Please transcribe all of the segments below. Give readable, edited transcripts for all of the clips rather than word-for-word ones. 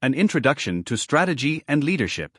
An introduction to strategy and leadership.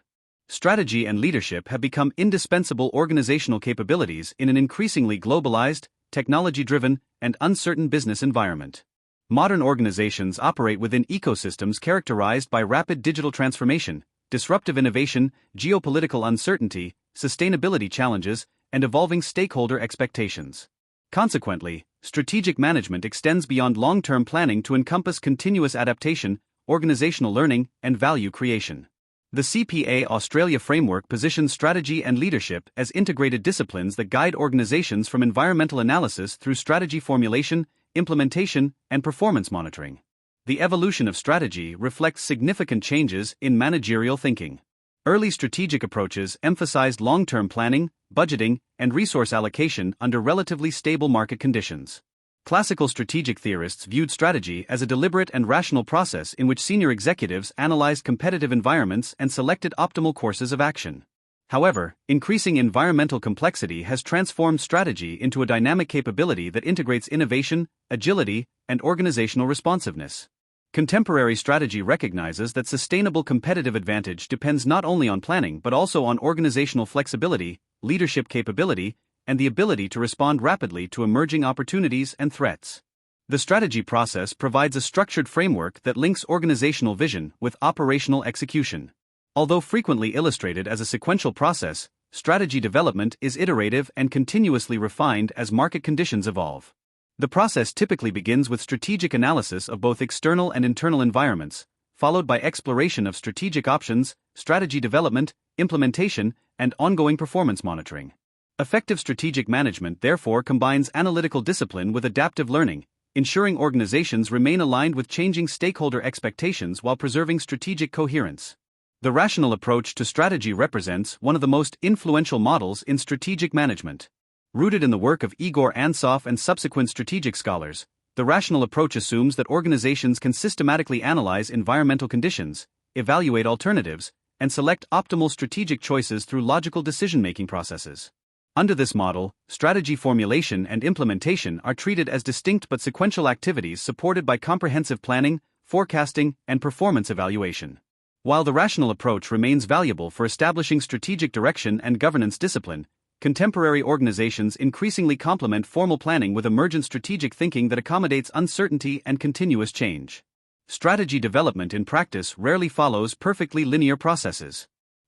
Strategy and leadership have become indispensable organizational capabilities in an increasingly globalized, technology-driven, and uncertain business environment. Modern organizations operate within ecosystems characterized by rapid digital transformation, disruptive innovation, geopolitical uncertainty, sustainability challenges, and evolving stakeholder expectations. Consequently, strategic management extends beyond long-term planning to encompass continuous adaptation, organizational learning, and value creation. The CPA Australia framework positions strategy and leadership as integrated disciplines that guide organizations from environmental analysis through strategy formulation, implementation, and performance monitoring. The evolution of strategy reflects significant changes in managerial thinking. Early strategic approaches emphasized long-term planning, budgeting, and resource allocation under relatively stable market conditions. Classical strategic theorists viewed strategy as a deliberate and rational process in which senior executives analyzed competitive environments and selected optimal courses of action. However, increasing environmental complexity has transformed strategy into a dynamic capability that integrates innovation, agility, and organizational responsiveness. Contemporary strategy recognizes that sustainable competitive advantage depends not only on planning but also on organizational flexibility, leadership capability, and the ability to respond rapidly to emerging opportunities and threats. The strategy process provides a structured framework that links organizational vision with operational execution. Although frequently illustrated as a sequential process, strategy development is iterative and continuously refined as market conditions evolve. The process typically begins with strategic analysis of both external and internal environments, followed by exploration of strategic options, strategy development, implementation, and ongoing performance monitoring. Effective strategic management therefore combines analytical discipline with adaptive learning, ensuring organizations remain aligned with changing stakeholder expectations while preserving strategic coherence. The rational approach to strategy represents one of the most influential models in strategic management. Rooted in the work of Igor Ansoff and subsequent strategic scholars, the rational approach assumes that organizations can systematically analyze environmental conditions, evaluate alternatives, and select optimal strategic choices through logical decision-making processes. Under this model, strategy formulation and implementation are treated as distinct but sequential activities supported by comprehensive planning, forecasting, and performance evaluation. While the rational approach remains valuable for establishing strategic direction and governance discipline, contemporary organizations increasingly complement formal planning with emergent strategic thinking that accommodates uncertainty and continuous change. Strategy development in practice rarely follows perfectly linear processes.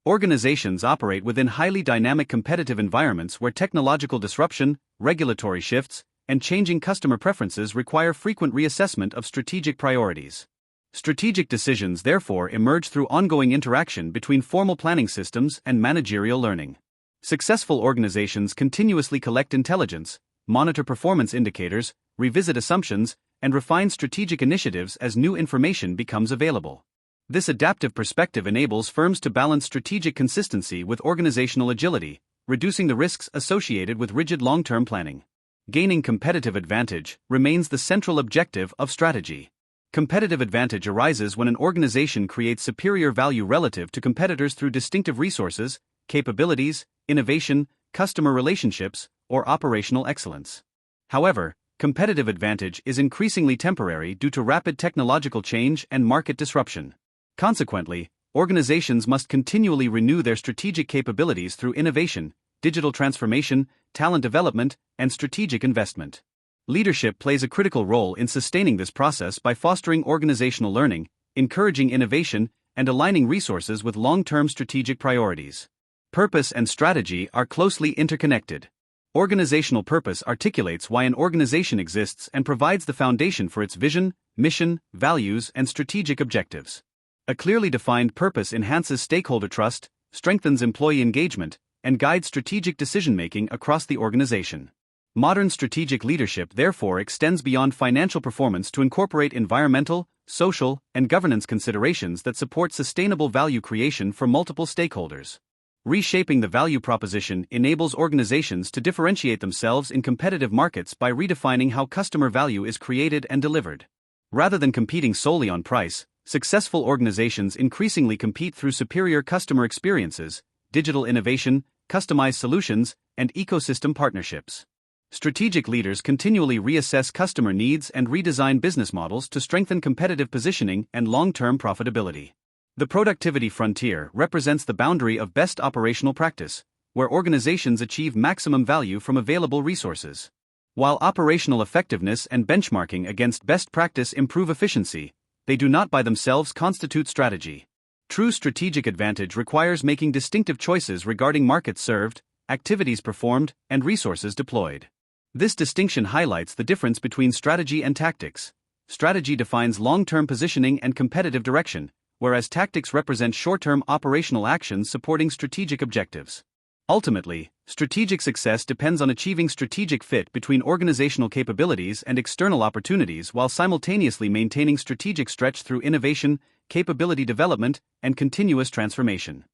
Organizations operate within highly dynamic competitive environments where technological disruption, regulatory shifts, and changing customer preferences require frequent reassessment of strategic priorities. Strategic decisions therefore emerge through ongoing interaction between formal planning systems and managerial learning. Successful organizations continuously collect intelligence, monitor performance indicators, revisit assumptions, and refine strategic initiatives as new information becomes available. This adaptive perspective enables firms to balance strategic consistency with organizational agility, reducing the risks associated with rigid long-term planning. Gaining competitive advantage remains the central objective of strategy. Competitive advantage arises when an organization creates superior value relative to competitors through distinctive resources, capabilities, innovation, customer relationships, or operational excellence. However, competitive advantage is increasingly temporary due to rapid technological change and market disruption. Consequently, organizations must continually renew their strategic capabilities through innovation, digital transformation, talent development, and strategic investment. Leadership plays a critical role in sustaining this process by fostering organizational learning, encouraging innovation, and aligning resources with long-term strategic priorities. Purpose and strategy are closely interconnected. Organizational purpose articulates why an organization exists and provides the foundation for its vision, mission, values, and strategic objectives. A clearly defined purpose enhances stakeholder trust, strengthens employee engagement, and guides strategic decision-making across the organization. Modern strategic leadership therefore extends beyond financial performance to incorporate environmental, social, and governance considerations that support sustainable value creation for multiple stakeholders. Reshaping the value proposition enables organizations to differentiate themselves in competitive markets by redefining how customer value is created and delivered. Rather than competing solely on price, successful organizations increasingly compete through superior customer experiences, digital innovation, customized solutions, and ecosystem partnerships. Strategic leaders continually reassess customer needs and redesign business models to strengthen competitive positioning and long-term profitability. The productivity frontier represents the boundary of best operational practice, where organizations achieve maximum value from available resources. While operational effectiveness and benchmarking against best practice improve efficiency, they do not by themselves constitute strategy. True strategic advantage requires making distinctive choices regarding markets served, activities performed, and resources deployed. This distinction highlights the difference between strategy and tactics. Strategy defines long-term positioning and competitive direction, whereas tactics represent short-term operational actions supporting strategic objectives. Ultimately, strategic success depends on achieving strategic fit between organizational capabilities and external opportunities while simultaneously maintaining strategic stretch through innovation, capability development, and continuous transformation.